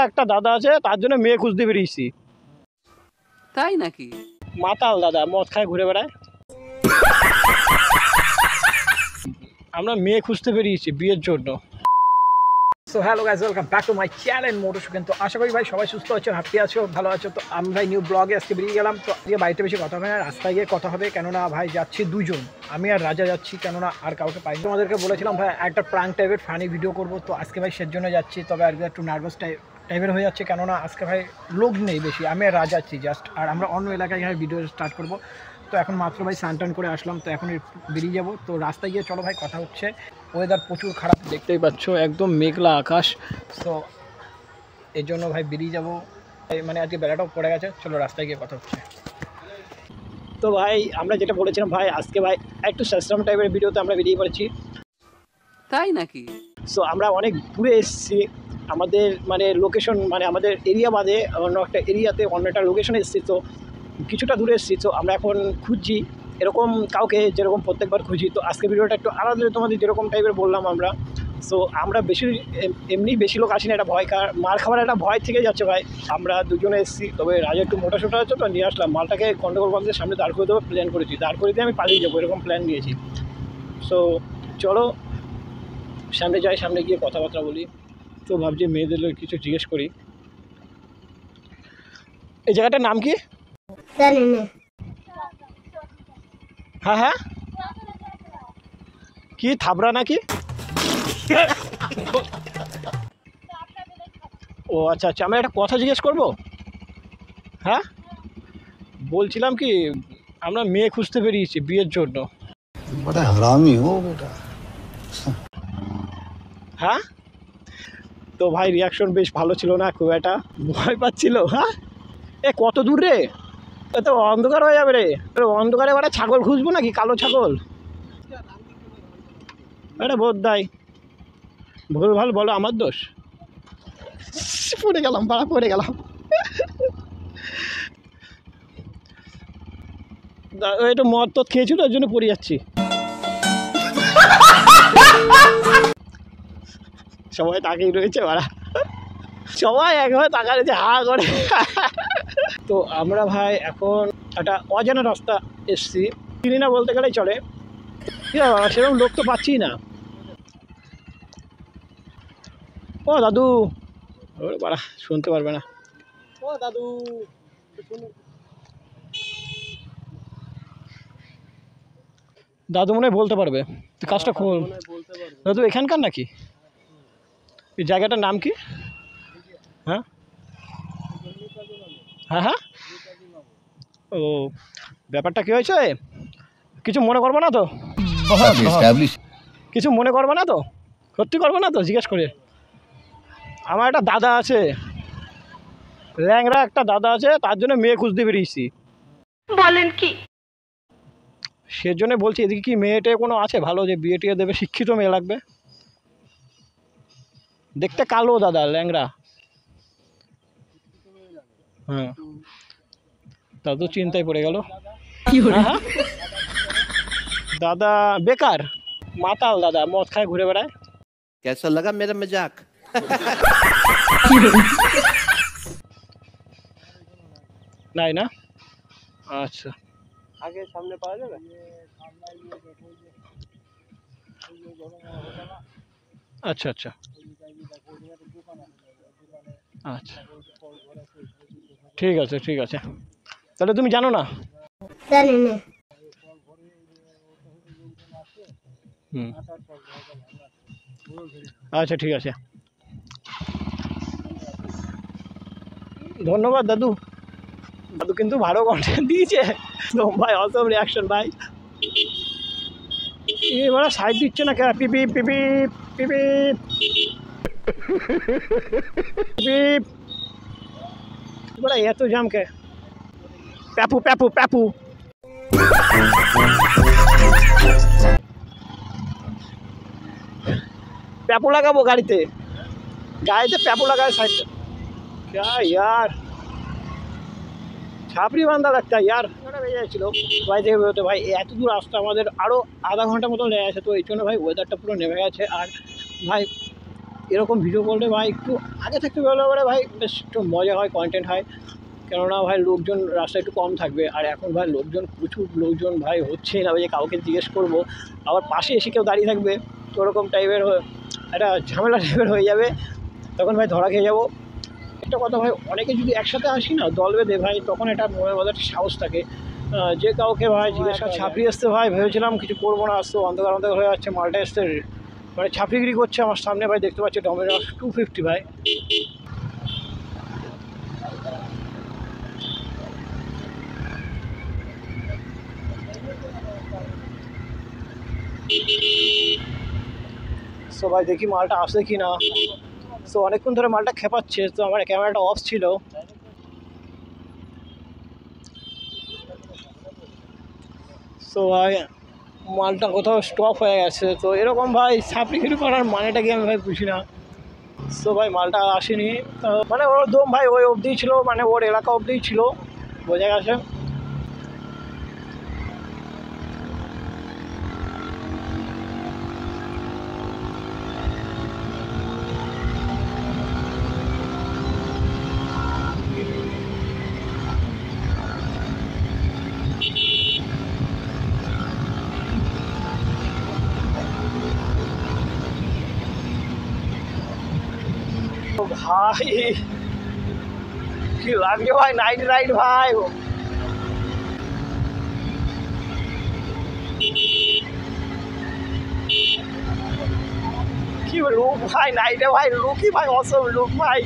একটা দাদা আছে, তার জন্য মেয়ে খুঁজতে বেরিয়েছি। তাই নাকি? মাতাল দাদা, মদ খায় ঘুরে বেড়ায়। আমরা মেয়ে খুঁজতে বেরিয়েছি বিয়ের জন্য। So hello guys, welcome back to my channel motorcycle. তো আশা করি ভাই সবাই সুস্থ আছো, হ্যাপি আছো, ভালো আছো। তো আমি ভাই নিউ ব্লগে আজকে বেরিয়ে গেলাম। তো আজকে বাড়িতে বেশি কথা হবে না, রাস্তায় গিয়ে কথা হবে। কেননা ভাই যাচ্ছি দুজন, আমি আর রাজা যাচ্ছি, কেননা আর কাউকে পাইনি। তোমাদেরকে বলেছিলাম ভাই একটা প্রাঙ্ক টাইপের ফানি ভিডিও করবো, তো আজকে ভাই সের জন্য যাচ্ছি। তবে আজকে একটু নার্ভাস টাইপের হয়ে যাচ্ছে, কেননা আজকে ভাই লোক নেই বেশি, আমি আর রাজা যাচ্ছি জাস্ট। আর আমরা অন্য এলাকায় ভাই ভিডিও স্টার্ট করবো। তো এখন মাত্র ভাই স্নান করে আসলাম, তো এখন বেরিয়ে যাবো। তো রাস্তায় গিয়ে চলো ভাই কথা হচ্ছে। ওয়েদার প্রচুর খারাপ, দেখতেই পাচ্ছ, একদম মেঘলা আকাশ। তো এই জন্য ভাই বেরিয়ে যাবো, মানে আজকে বেলাটাও পড়ে গেছে। চলো রাস্তায় গিয়ে কথা হচ্ছে। তো ভাই আমরা যেটা বলেছিলাম ভাই, আজকে ভাই একটু সাশ্রম টাইপের ভিডিওতে আমরা বেরিয়ে পড়েছি। তাই নাকি? সো আমরা অনেক দূরে এসেছি, আমাদের মানে লোকেশন, মানে আমাদের এরিয়া বাদে অন্য একটা এরিয়াতে অন্য একটা লোকেশনে এসেছি। তো কিছুটা দূরে এসেছি, তো আমরা এখন খুঁজছি এরকম কাউকে, যেরকম প্রত্যেকবার খুঁজি। তো আজকে ভিডিওটা একটু আলাদা, তোমাদের যেরকম টাইপের বললাম আমরা। সো আমরা এমনি বেশি লোক আসি না, একটা মার খাবার একটা ভয় থেকে যাচ্ছে ভাই। আমরা দুজনে এসেছি, তবে রাজা একটু মোটা সোটা আছে, তো নিয়ে আসলাম মালটাকে। গন্ডগোল বন্ধের সামনে দাঁড় করে দেবো প্ল্যান করেছি, দাঁড় করে দিয়ে আমি পালিয়ে যাবো, এরকম প্ল্যান নিয়েছি। সো চলো সামনে যাই, সামনে গিয়ে কথাবার্তা বলি। তো ভাবছি মেয়েদের কিছু জিজ্ঞেস করি। এই জায়গাটার নাম কি? হ্যাঁ হ্যাঁ, কি থাবড়া নাকি? ও আচ্ছা আচ্ছা, আমরা একটা কথা জিজ্ঞেস করবো। হ্যাঁ বলছিলাম কি, আমরা মেয়ে খুঁজতে বেরিয়েছি বিয়ের জন্য। বড় হারামি হো বেটা। হ্যাঁ, তো ভাই রিয়াকশন বেশ ভালো ছিল না, খুব একটা ভয় পাচ্ছিল। হ্যাঁ এ কত দূর রে, এত অন্ধকার হয়ে যাবে রে। অন্ধকারে একটা ছাগল খুঁজবো নাকি, কালো ছাগল? আরে বোধ দাই ভুল ভাল বলো, আমার দোষ। পড়ে গেলাম, বাড়া পড়ে গেলাম। একটু মদ টদ খেয়েছিল, ওই জন্য পড়ে যাচ্ছি। সবাই তাকেই রয়েছে বাড়া, সবাই একভাবে তাকা রয়েছে হা করে। তো আমরা ভাই এখন একটা অজানা রাস্তা এসছি, চিনি না বলতে গেলেই চলে। সেরকম লোক তো পাচ্ছি না। ও দাদু, ওরে বাড়া শুনতে পারবে না। ও দাদু, দাদু মনে হয় বলতে পারবে, তুই কাজটা খোল। দাদু এখানকার নাকি? এই জায়গাটার নাম কি? হ্যাঁ হ্যাঁ হ্যাঁ, ও ব্যাপারটা কী হয়েছে, কিছু মনে করবো না তো? কিছু মনে করবো না তো? সত্যি করবো না তো? জিজ্ঞেস করে। আমার একটা দাদা আছে, ল্যাংরা একটা দাদা আছে, তার জন্য মেয়ে খুঁজতে বেরিয়েছি। বলেন কি? সেজন্য বলছি, এদিকে কি মেয়েটে কোনো আছে ভালো, যে বিয়ে টিয়ে দেবে? শিক্ষিত মেয়ে লাগবে, দেখতে কালো দাদা, ল্যাংরা। হ্যাঁ, দাদু চিন্তায় পড়ে গেল। হ্যাঁ দাদা বেকার, মাতাল দাদা, মদ খায় ঘুরে বেড়ায়। कैसा लगा मेरा मजाक? নাই না, আচ্ছা আগে সামনে পাওয়া যাবে। আচ্ছা আচ্ছা আচ্ছা, ঠিক আছে ঠিক আছে। তাহলে তুমি জানো না? জানি না। হুম আচ্ছা ঠিক আছে, ধন্যবাদ দাদু। দাদু কিন্তু ভালো কন্টেন্ট দিয়েছে তো ভাই, অসম রিয়াকশন ভাই। এবার সাইড দিচ্ছে না, পিপি পিপি পিপি পিপ, বড় এত জাম কে? প্যাপু প্যাপু প্যাপু। প্যাপু লাগাবো গাড়িতে, গাড়িতে প্যাপু লাগায় সাইড। क्या यार, ছাপড়ি বান্ধা লাগতা ইয়ার। বেজে যাচ্ছিল ভাই থেকে বেরোতে, ভাই এত দূর আসতে আমাদের আরও আধা ঘন্টা মতো লেগে আছে। তো এই জন্য ভাই ওয়েদারটা পুরো নেমে গেছে। আর ভাই এরকম ভিডিও করলে ভাই একটু আগে থাকতে বেরোলে পরে ভাই বেশ একটু মজা হয়, কন্টেন্ট হয়। কেননা ভাই লোকজন রাস্তায় একটু কম থাকবে, আর এখন ভাই লোকজন প্রচুর লোকজন ভাই হচ্ছেই না ভাই যে কাউকে জিজ্ঞেস করবো, আবার পাশে এসে কেউ দাঁড়িয়ে থাকবে, তো ওরকম টাইপের একটা ঝামেলা টাইপের হয়ে যাবে, তখন ভাই ধরা খেয়ে যাবো। একটা কথা ভাই, অনেকে যদি একসাথে আসি না দল বেঁধে ভাই, তখন এটা মনের মধ্যে একটা সাহস থাকে, যে কাউকে ভাই জিজ্ঞেস করা। ছাপড়ি আসতে ভাই ভেবেছিলাম কিছু করবো না, আসতো অন্ধকার অন্ধকার হয়ে যাচ্ছে, মালটা আসতে মানে ছাপড়িগিরি করছে আমার সামনে ভাই, দেখতে পাচ্ছি ডমিনোস 250 ভাই। সো ভাই দেখি মালটা আসে কি না। সো অনেকক্ষণ ধরে মালটা খেপাচ্ছে, তো আমার ক্যামেরাটা অফ ছিল। সো ভাই মালটা কোথাও স্টপ হয়ে গেছে, তো এরকম ভাই ছাপড়িগিরি করার মানেটা কি আমি ভাই বুঝি না। সো ভাই মালটা আর আসেনি, মানে ওর দম ভাই ওই অবধিই ছিল, মানে ওর এলাকা অবধিই ছিল, বোঝা গেছে। তো ভাই কি লাগছে ভাই, নাইট রাইড ভাই। কি লুক ভাই নাইটে ভাই, লুকই ভাই অসম লুক ভাই।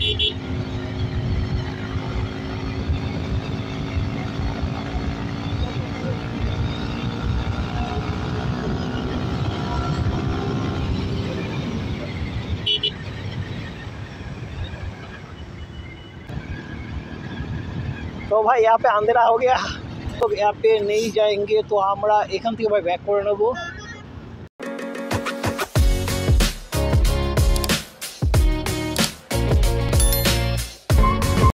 तो भाई यहाँ पे अंधेरा हो गया, तो यहाँ पे नहीं जाएंगे, तो আমরা এখান থেকে ভাই ব্যাক করে নেবো।